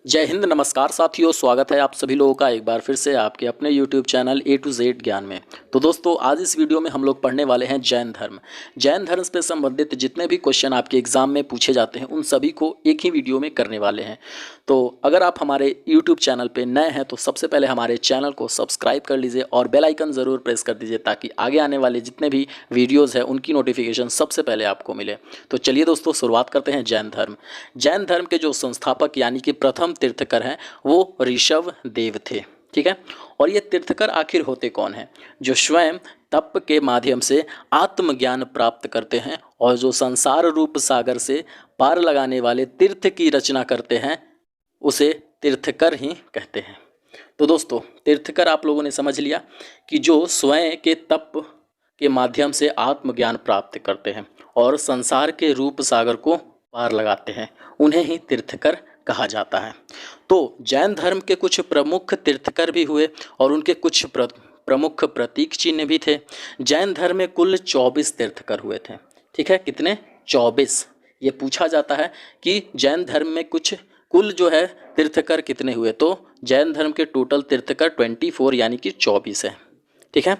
जय हिंद, नमस्कार साथियों। स्वागत है आप सभी लोगों का एक बार फिर से आपके अपने YouTube channel A to Z ज्ञान में। तो दोस्तों, आज इस वीडियो में हम लोग पढ़ने वाले हैं जैन धर्म। जैन धर्म से संबंधित जितने भी क्वेश्चन आपके एग्जाम में पूछे जाते हैं उन सभी को एक ही वीडियो में करने वाले हैं। तो अगर आप हमारे YouTube चैनल पर नए हैं तो सबसे पहले हमारे चैनल को सब्सक्राइब कर लीजिए और बेल आइकन ज़रूर प्रेस कर दीजिए ताकि आगे आने वाले जितने भी वीडियोज़ हैं उनकी नोटिफिकेशन सबसे पहले आपको मिले। तो चलिए दोस्तों, शुरुआत करते हैं जैन धर्म। जैन धर्म के जो संस्थापक यानी कि प्रथम तीर्थकर हैं वो ऋषभ देव थे। ठीक है, और ये तीर्थकर आखिर होते कौन हैं? जो स्वयं तप के माध्यम से आत्मज्ञान प्राप्त करते हैं और जो संसार रूप सागर से पार लगाने वाले तीर्थ की रचना करते हैं उसे तीर्थकर ही कहते हैं। तो दोस्तों, तीर्थकर आप लोगों ने समझ लिया कि जो स्वयं के तप के माध्यम से आत्मज्ञान प्राप्त करते हैं और संसार के रूप सागर को पार लगाते हैं उन्हें ही तीर्थकर कहा जाता है। तो जैन धर्म के कुछ प्रमुख तीर्थकर भी हुए और उनके कुछ प्रमुख प्रतीक चिन्ह भी थे। जैन धर्म में कुल 24 तीर्थकर हुए थे। ठीक है, कितने? 24। ये पूछा जाता है कि जैन धर्म में कुल जो है तीर्थकर कितने हुए, तो जैन धर्म के टोटल तीर्थकर 24 यानी कि 24 है। ठीक है,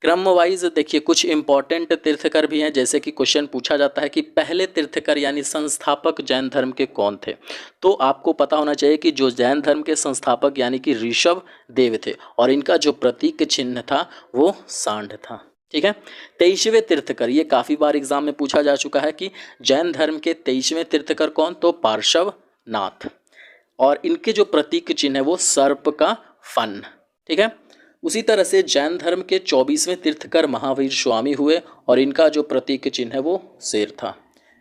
क्रम वाइज देखिए कुछ इंपॉर्टेंट तीर्थकर भी हैं। जैसे कि क्वेश्चन पूछा जाता है कि पहले तीर्थकर यानी संस्थापक जैन धर्म के कौन थे, तो आपको पता होना चाहिए कि जो जैन धर्म के संस्थापक यानी कि ऋषभ देव थे और इनका जो प्रतीक चिन्ह था वो सांड था। ठीक है, 23वें तीर्थकर, ये काफ़ी बार एग्जाम में पूछा जा चुका है कि जैन धर्म के 23वें तीर्थकर कौन, तो पार्श्वनाथ, और इनके जो प्रतीक चिन्ह है वो सर्प का फन। ठीक है, उसी तरह से जैन धर्म के 24वें तीर्थकर महावीर स्वामी हुए और इनका जो प्रतीक चिन्ह है वो शेर था।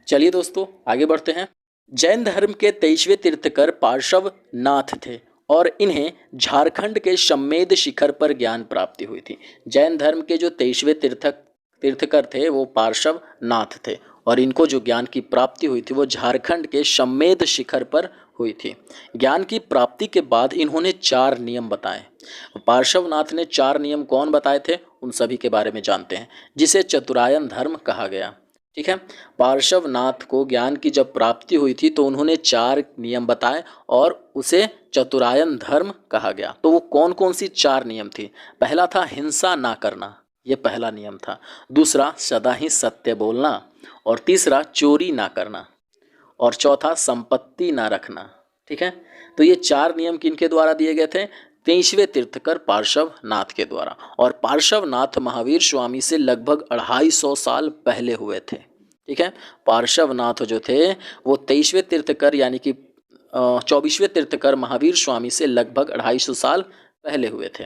चलिए दोस्तों, आगे बढ़ते हैं। जैन धर्म के 23वें तीर्थकर पार्श्वनाथ थे और इन्हें झारखंड के सम्मेद शिखर पर ज्ञान प्राप्ति हुई थी। जैन धर्म के जो 23वें तीर्थकर थे वो पार्श्वनाथ थे और इनको जो ज्ञान की प्राप्ति हुई थी वो झारखंड के सम्मेद शिखर पर हुई थी। ज्ञान की प्राप्ति के बाद इन्होंने 4 नियम बताए। पार्श्वनाथ ने 4 नियम कौन बताए थे उन सभी के बारे में जानते हैं, जिसे चतुरायन धर्म कहा गया। ठीक है, पार्श्वनाथ को ज्ञान की जब प्राप्ति हुई थी तो उन्होंने 4 नियम बताए और उसे चतुरायन धर्म कहा गया। तो वो कौन कौन सी 4 नियम थी? पहला था हिंसा ना करना, ये पहला नियम था। दूसरा सदा ही सत्य बोलना, और तीसरा चोरी ना करना, और चौथा संपत्ति ना रखना। ठीक है, तो ये 4 नियम किनके द्वारा दिए गए थे? 23वें तीर्थकर पार्श्वनाथ के द्वारा। और पार्श्वनाथ महावीर स्वामी से लगभग 250 साल पहले हुए थे। ठीक है, पार्श्वनाथ जो थे वो 23वें तीर्थकर यानी कि 24वें तीर्थकर महावीर स्वामी से लगभग 250 साल पहले हुए थे।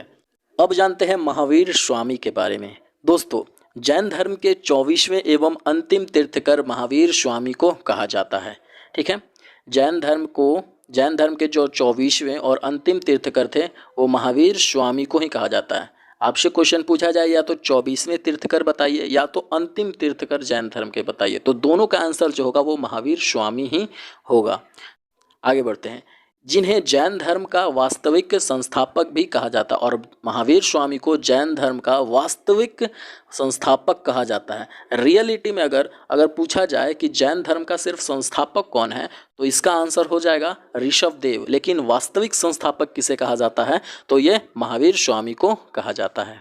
अब जानते हैं महावीर स्वामी के बारे में। दोस्तों, जैन धर्म के 24वें एवं अंतिम तीर्थकर महावीर स्वामी को कहा जाता है। ठीक है, जैन धर्म के जो 24वें और अंतिम तीर्थकर थे वो महावीर स्वामी को ही कहा जाता है। आपसे क्वेश्चन पूछा जाए या तो 24वें तीर्थकर बताइए या तो अंतिम तीर्थकर जैन धर्म के बताइए, तो दोनों का आंसर जो होगा वो महावीर स्वामी ही होगा। आगे बढ़ते हैं। जिन्हें जैन धर्म का वास्तविक संस्थापक भी कहा जाता है और महावीर स्वामी को जैन धर्म का वास्तविक संस्थापक कहा जाता है। रियलिटी में अगर पूछा जाए कि जैन धर्म का सिर्फ संस्थापक कौन है तो इसका आंसर हो जाएगा ऋषभ देव, लेकिन वास्तविक संस्थापक किसे कहा जाता है तो ये महावीर स्वामी को कहा जाता है।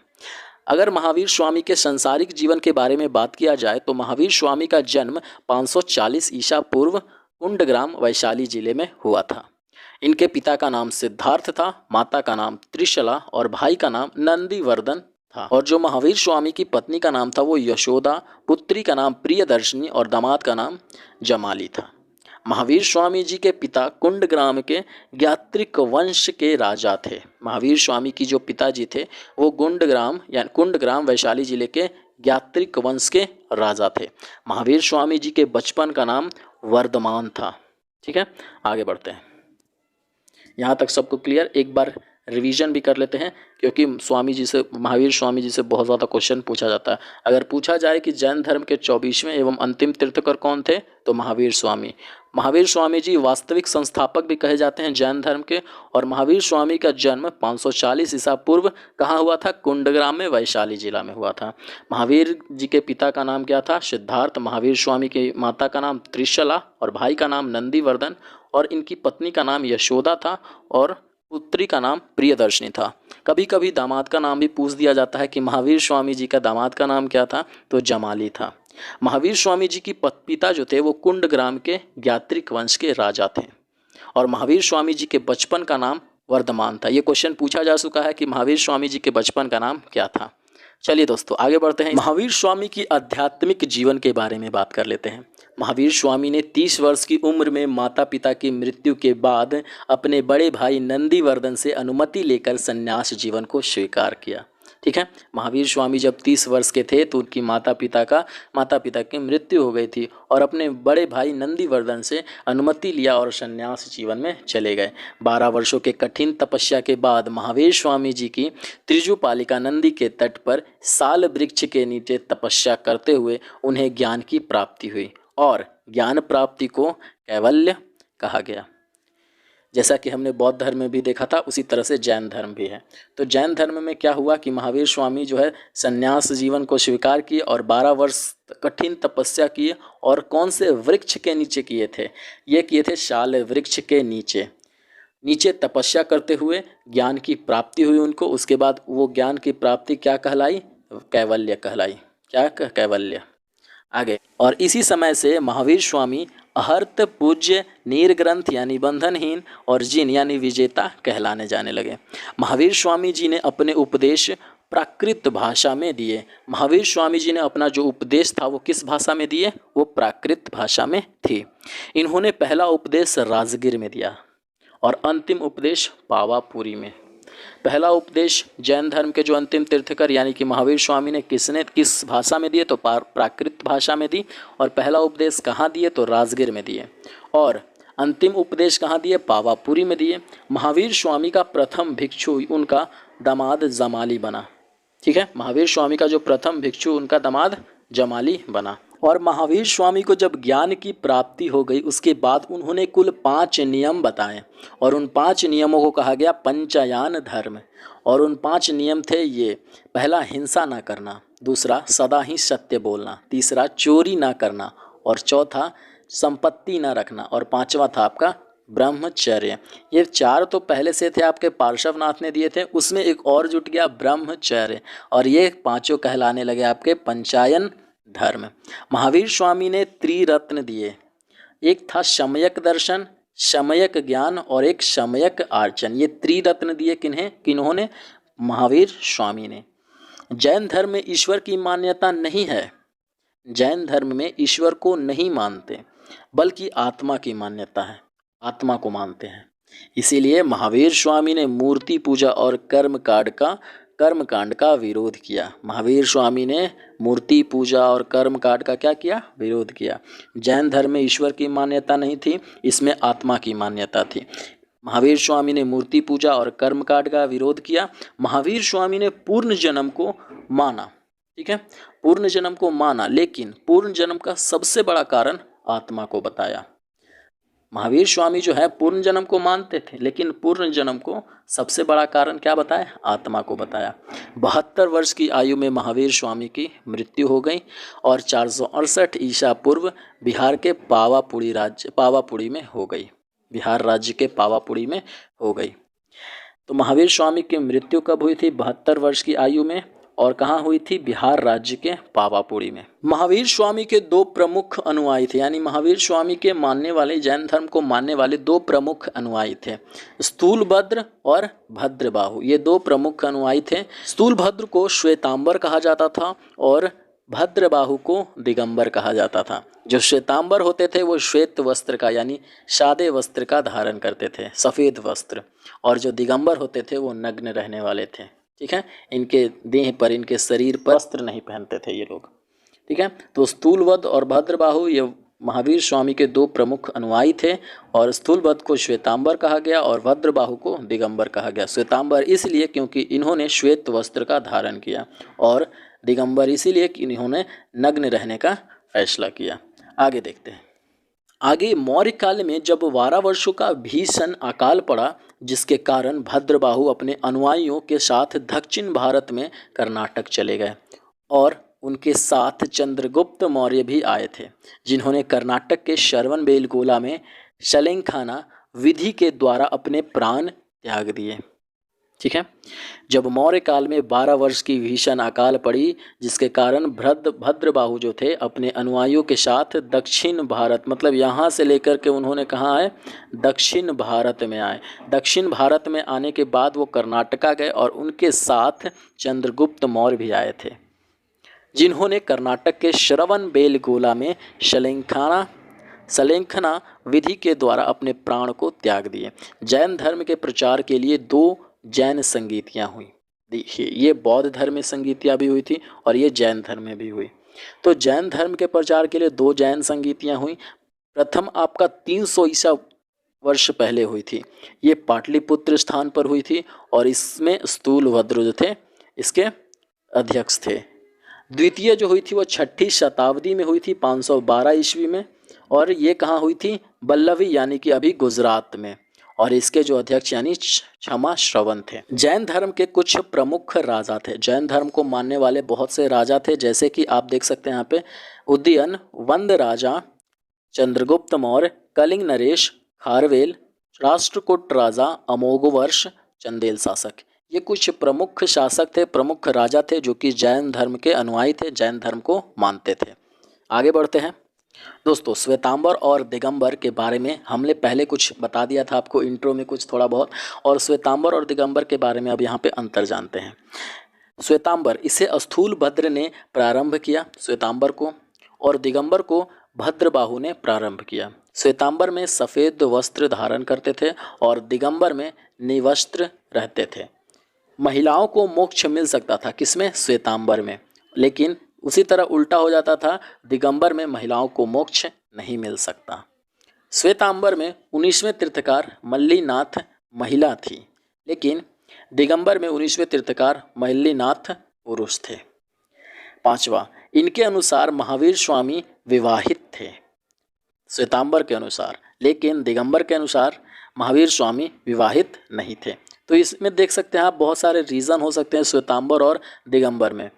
अगर महावीर स्वामी के सांसारिक जीवन के बारे में बात किया जाए तो महावीर स्वामी का जन्म 540 ईसा पूर्व कुंडग्राम वैशाली जिले में हुआ था। इनके पिता का नाम सिद्धार्थ था, माता का नाम त्रिशला और भाई का नाम नंदीवर्धन था। और जो महावीर स्वामी की पत्नी का नाम था वो यशोदा, पुत्री का नाम प्रियदर्शनी और दामाद का नाम जमाली था। महावीर स्वामी जी के पिता कुंडग्राम के ज्ञात्रिक वंश के राजा थे। महावीर स्वामी की जो पिताजी थे वो कुंडग्राम वैशाली जिले के ज्ञात्रिक वंश के राजा थे। महावीर स्वामी जी के बचपन का नाम वर्धमान था। ठीक है, आगे बढ़ते हैं। यहाँ तक सबको क्लियर? एक बार रिवीजन भी कर लेते हैं, क्योंकि स्वामी जी से, महावीर स्वामी जी से बहुत ज़्यादा क्वेश्चन पूछा जाता है। अगर पूछा जाए कि जैन धर्म के 24वें एवं अंतिम तीर्थकर कौन थे, तो महावीर स्वामी। महावीर स्वामी जी वास्तविक संस्थापक भी कहे जाते हैं जैन धर्म के। और महावीर स्वामी का जन्म 540 ईसा पूर्व कहाँ हुआ था? कुंडग्राम में, वैशाली जिला में हुआ था। महावीर जी के पिता का नाम क्या था? सिद्धार्थ। महावीर स्वामी की माता का नाम त्रिशला और भाई का नाम नंदीवर्धन और इनकी पत्नी का नाम यशोदा था और पुत्री का नाम प्रियदर्शनी था। कभी कभी दामाद का नाम भी पूछ दिया जाता है कि महावीर स्वामी जी का दामाद का नाम क्या था, तो जमाली था। महावीर स्वामी जी की पिता जो थे वो कुंडग्राम के ज्ञात्रिक वंश के राजा थे और महावीर स्वामी जी के बचपन का नाम वर्धमान था। ये क्वेश्चन पूछा जा चुका है कि महावीर स्वामी जी के बचपन का नाम क्या था। चलिए दोस्तों आगे बढ़ते हैं। महावीर स्वामी की आध्यात्मिक जीवन के बारे में बात कर लेते हैं। महावीर स्वामी ने 30 वर्ष की उम्र में माता पिता की मृत्यु के बाद अपने बड़े भाई नंदीवर्धन से अनुमति लेकर संन्यास जीवन को स्वीकार किया। ठीक है, महावीर स्वामी जब 30 वर्ष के थे तो उनकी माता पिता की मृत्यु हो गई थी और अपने बड़े भाई नंदीवर्धन से अनुमति लिया और संन्यास जीवन में चले गए। 12 वर्षों के कठिन तपस्या के बाद महावीर स्वामी जी की त्रिजुपालिका नंदी के तट पर साल वृक्ष के नीचे तपस्या करते हुए उन्हें ज्ञान की प्राप्ति हुई और ज्ञान प्राप्ति को कैवल्य कहा गया। जैसा कि हमने बौद्ध धर्म में भी देखा था, उसी तरह से जैन धर्म भी है। तो जैन धर्म में क्या हुआ कि महावीर स्वामी जो है संन्यास जीवन को स्वीकार किए और 12 वर्ष कठिन तपस्या किए। और कौन से वृक्ष के नीचे किए थे? ये किए थे शाल वृक्ष के नीचे तपस्या करते हुए ज्ञान की प्राप्ति हुई उनको। उसके बाद वो ज्ञान की प्राप्ति क्या कहलाई? कैवल्य कहलाई। क्या? कैवल्य। आगे, और इसी समय से महावीर स्वामी अहर्त, पूज्य, निर्ग्रंथ यानी बंधनहीन और जिन यानी विजेता कहलाने जाने लगे। महावीर स्वामी जी ने अपने उपदेश प्राकृत भाषा में दिए। महावीर स्वामी जी ने अपना जो उपदेश था वो किस भाषा में दिए? वो प्राकृत भाषा में थी। इन्होंने पहला उपदेश राजगीर में दिया और अंतिम उपदेश पावापुरी में। पहला उपदेश जैन धर्म के जो अंतिम तीर्थकर यानी कि महावीर स्वामी ने किस भाषा में दिए? तो प्राकृत भाषा में दी। और पहला उपदेश कहाँ दिए? तो राजगीर में दिए। और अंतिम उपदेश कहाँ दिए? पावापुरी में दिए। महावीर स्वामी का प्रथम भिक्षु उनका दामाद जमाली बना। ठीक है, महावीर स्वामी का जो प्रथम भिक्षु उनका दामाद जमाली बना। और महावीर स्वामी को जब ज्ञान की प्राप्ति हो गई उसके बाद उन्होंने कुल 5 नियम बताए और उन 5 नियमों को कहा गया पंचयान धर्म। और उन 5 नियम थे ये: पहला, हिंसा ना करना; दूसरा, सदा ही सत्य बोलना; तीसरा, चोरी ना करना; और चौथा, संपत्ति ना रखना; और पांचवा था आपका ब्रह्मचर्य। ये 4 तो पहले से थे, आपके पार्श्वनाथ ने दिए थे, उसमें एक और जुट गया ब्रह्मचर्य। और ये 5 कहलाने लगे आपके पंचायन धर्म। महावीर स्वामी ने त्रिरत्न दिए। एक था सम्यक दर्शन, सम्यक ज्ञान और एक सम्यक आर्चन। ये त्रिरत्न दिए किन्होंने? महावीर स्वामी ने। जैन धर्म में ईश्वर की मान्यता नहीं है। जैन धर्म में ईश्वर को नहीं मानते बल्कि आत्मा की मान्यता है, आत्मा को मानते हैं। इसीलिए महावीर स्वामी ने मूर्ति पूजा और कर्मकांड का विरोध किया। महावीर स्वामी ने मूर्ति पूजा और कर्मकांड का क्या किया? विरोध किया। जैन धर्म में ईश्वर की मान्यता नहीं थी, इसमें आत्मा की मान्यता थी। महावीर स्वामी ने मूर्ति पूजा और कर्मकांड का विरोध किया। महावीर स्वामी ने पूर्ण जन्म को माना। ठीक है, पूर्ण जन्म को माना, लेकिन पूर्ण जन्म का सबसे बड़ा कारण आत्मा को बताया। महावीर स्वामी जो है पूर्ण जन्म को मानते थे, लेकिन पूर्ण जन्म को सबसे बड़ा कारण क्या बताया? आत्मा को बताया। 72 वर्ष की आयु में महावीर स्वामी की मृत्यु हो गई और 468 ईसा पूर्व बिहार के पावापुरी में हो गई। बिहार राज्य के पावापुरी में हो गई। तो महावीर स्वामी की मृत्यु कब हुई थी? 72 वर्ष की आयु में। और कहाँ हुई थी? बिहार राज्य के पावापुरी में। महावीर स्वामी के 2 प्रमुख अनुयायी थे, यानी महावीर स्वामी के मानने वाले, जैन धर्म को मानने वाले 2 प्रमुख अनुयायी थे, स्थूलभद्र और भद्रबाहु। ये 2 प्रमुख अनुयायी थे। स्थूलभद्र को श्वेतांबर कहा जाता था और भद्रबाहु को दिगंबर कहा जाता था। जो श्वेतांबर होते थे वो श्वेत वस्त्र का यानी सादे वस्त्र का धारण करते थे, सफ़ेद वस्त्र, और जो दिगंबर होते थे वो नग्न रहने वाले थे। ठीक है, इनके देह पर, इनके शरीर पर वस्त्र नहीं पहनते थे ये लोग। ठीक है, तो स्थूलवध और भद्रबाहु ये महावीर स्वामी के दो प्रमुख अनुयायी थे और स्थूलभद्र को श्वेतांबर कहा गया और भद्रबाहु को दिगंबर कहा गया। श्वेतांबर इसलिए क्योंकि इन्होंने श्वेत वस्त्र का धारण किया और दिगंबर इसीलिए कि इन्होंने नग्न रहने का फैसला किया। आगे देखते हैं। आगे मौर्य काल में जब 12 वर्षों का भीषण अकाल पड़ा, जिसके कारण भद्रबाहु अपने अनुयायियों के साथ दक्षिण भारत में कर्नाटक चले गए और उनके साथ चंद्रगुप्त मौर्य भी आए थे, जिन्होंने कर्नाटक के श्रवणबेलगोला में शलेंखाना विधि के द्वारा अपने प्राण त्याग दिए। ठीक है। जब मौर्य काल में 12 वर्ष की भीषण अकाल पड़ी, जिसके कारण भद्रबाहु जो थे अपने अनुयायियों के साथ दक्षिण भारत, मतलब यहाँ से लेकर के उन्होंने कहाँ आए, दक्षिण भारत में आए। दक्षिण भारत में आने के बाद वो कर्नाटका गए और उनके साथ चंद्रगुप्त मौर्य भी आए थे, जिन्होंने कर्नाटक के श्रवणबेलगोला में शलेंखना विधि के द्वारा अपने प्राण को त्याग दिए। जैन धर्म के प्रचार के लिए 2 जैन संगीतियाँ हुई। देखिए, ये बौद्ध धर्म में संगीतियाँ भी हुई थी और ये जैन धर्म में भी हुई। तो जैन धर्म के प्रचार के लिए 2 जैन संगीतियाँ हुई। प्रथम आपका 300 ईसा वर्ष पहले हुई थी, ये पाटलिपुत्र स्थान पर हुई थी और इसमें स्थूलभद्र जो थे इसके अध्यक्ष थे। द्वितीय जो हुई थी वो 6ठी शताब्दी में हुई थी, 512 ईस्वी में, और ये कहाँ हुई थी, बल्लवी यानी कि अभी गुजरात में, और इसके जो अध्यक्ष यानी क्षमा श्रवण थे। जैन धर्म के कुछ प्रमुख राजा थे। जैन धर्म को मानने वाले बहुत से राजा थे, जैसे कि आप देख सकते हैं यहाँ पे उदयन वंद राजा, चंद्रगुप्त मौर्य, कलिंग नरेश, खारवेल, राष्ट्रकूट राजा, अमोघवर्ष, चंदेल शासक। ये कुछ प्रमुख शासक थे, प्रमुख राजा थे जो कि जैन धर्म के अनुयायी थे, जैन धर्म को मानते थे। आगे बढ़ते हैं दोस्तों। श्वेतांबर और दिगंबर के बारे में हमने पहले कुछ बता दिया था आपको इंट्रो में कुछ थोड़ा बहुत, और श्वेतांबर और दिगंबर के बारे में अब यहाँ पे अंतर जानते हैं। श्वेतांबर इसे स्थूलभद्र ने प्रारंभ किया श्वेतांबर को, और दिगंबर को भद्रबाहु ने प्रारंभ किया। श्वेतांबर में सफ़ेद वस्त्र धारण करते थे और दिगंबर में निवस्त्र रहते थे। महिलाओं को मोक्ष मिल सकता था किसमें, श्वेतांबर में, लेकिन उसी तरह उल्टा हो जाता था, दिगंबर में महिलाओं को मोक्ष नहीं मिल सकता। श्वेतांबर में 19वें तीर्थकार मल्लीनाथ महिला थी, लेकिन दिगंबर में 19वें तीर्थकार मल्लीनाथ पुरुष थे। 5वां, इनके अनुसार महावीर स्वामी विवाहित थे श्वेतांबर के अनुसार, लेकिन दिगंबर के अनुसार महावीर स्वामी विवाहित नहीं थे। तो इसमें देख सकते हैं आप बहुत सारे रीज़न हो सकते हैं श्वेतांबर और दिगंबर में,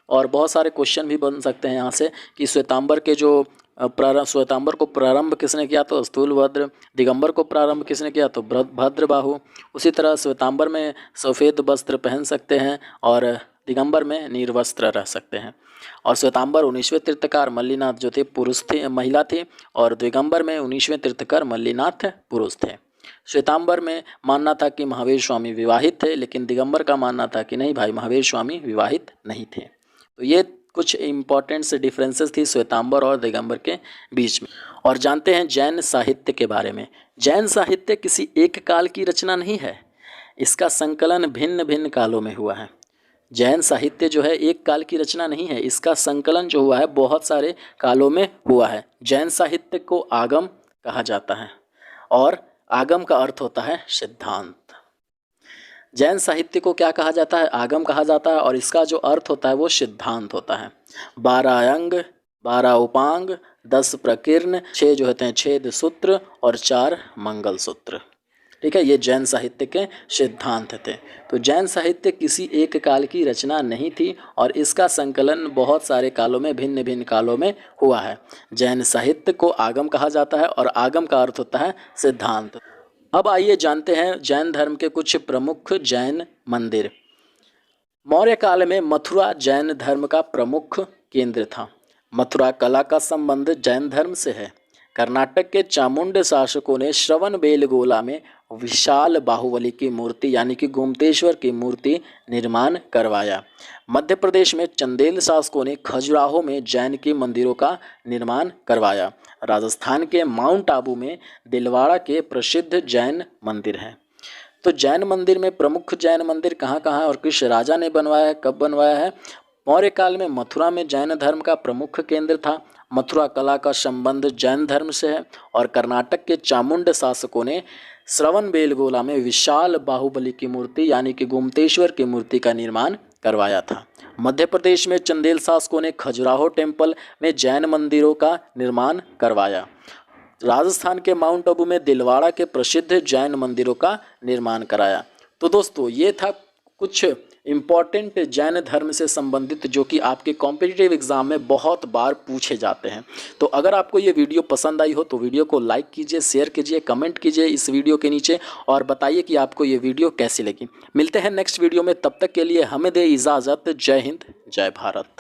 और बहुत सारे क्वेश्चन भी बन सकते हैं यहाँ से कि श्वेतांबर के जो श्वेतांबर को प्रारंभ किसने किया तो स्थूलभद्र, दिगंबर को प्रारंभ किसने किया तो भद्रबाहु। उसी तरह श्वेतांबर में सफ़ेद वस्त्र पहन सकते हैं और दिगंबर में निर्वस्त्र रह सकते हैं। और श्वेतांबर 19वें तीर्थकार मल्लीनाथ जो थे पुरुष थे, महिला थी, और दिगंबर में 19वें तीर्थकार मल्लीनाथ पुरुष थे। श्वेतांबर में मानना था कि महावीर स्वामी विवाहित थे, लेकिन दिगंबर का मानना था कि नहीं भाई, महावीर स्वामी विवाहित नहीं थे। तो ये कुछ इम्पॉर्टेंट से डिफरेंसेस थी श्वेतांबर और दिगंबर के बीच में। और जानते हैं जैन साहित्य के बारे में। जैन साहित्य किसी एक काल की रचना नहीं है, इसका संकलन भिन्न भिन्न कालों में हुआ है। जैन साहित्य जो है एक काल की रचना नहीं है, इसका संकलन जो हुआ है बहुत सारे कालों में हुआ है। जैन साहित्य को आगम कहा जाता है, और आगम का अर्थ होता है सिद्धांत। जैन साहित्य को क्या कहा जाता है, आगम कहा जाता है, और इसका जो अर्थ होता है वो सिद्धांत होता है। 12 अंग, 12 उपांग, 10 प्रकीर्ण, 6 जो होते हैं छेद सूत्र और 4 मंगल सूत्र। ठीक है, ये जैन साहित्य के सिद्धांत थे। तो जैन साहित्य किसी एक काल की रचना नहीं थी, और इसका संकलन बहुत सारे कालों में भिन्न भिन्न कालों में हुआ है। जैन साहित्य को आगम कहा जाता है, और आगम का अर्थ होता है सिद्धांत। अब आइए जानते हैं जैन धर्म के कुछ प्रमुख जैन मंदिर। मौर्य काल में मथुरा जैन धर्म का प्रमुख केंद्र था। मथुरा कला का संबंध जैन धर्म से है। कर्नाटक के चामुंड शासकों ने श्रवणबेलगोला में विशाल बाहुबली की मूर्ति यानी कि गोमतेश्वर की मूर्ति निर्माण करवाया। मध्य प्रदेश में चंदेल शासकों ने खजुराहो में जैन के मंदिरों का निर्माण करवाया। राजस्थान के माउंट आबू में दिलवाड़ा के प्रसिद्ध जैन मंदिर हैं। तो जैन मंदिर में प्रमुख जैन मंदिर कहाँ कहाँ और किस राजा ने बनवाया है, कब बनवाया है? मौर्य काल में मथुरा में जैन धर्म का प्रमुख केंद्र था, मथुरा कला का संबंध जैन धर्म से है। और कर्नाटक के चामुंड शासकों ने श्रवणबेलगोला में विशाल बाहुबली की मूर्ति यानी कि गोमतेश्वर की मूर्ति का निर्माण करवाया था। मध्य प्रदेश में चंदेल शासकों ने खजुराहो टेम्पल में जैन मंदिरों का निर्माण करवाया। राजस्थान के माउंट आबू में दिलवाड़ा के प्रसिद्ध जैन मंदिरों का निर्माण कराया। तो दोस्तों ये था कुछ इम्पॉर्टेंट जैन धर्म से संबंधित जो कि आपके कॉम्पिटिटिव एग्जाम में बहुत बार पूछे जाते हैं। तो अगर आपको ये वीडियो पसंद आई हो तो वीडियो को लाइक कीजिए, शेयर कीजिए, कमेंट कीजिए इस वीडियो के नीचे और बताइए कि आपको ये वीडियो कैसी लगी। मिलते हैं नेक्स्ट वीडियो में, तब तक के लिए हमें दे इजाज़त। जय हिंद, जय भारत।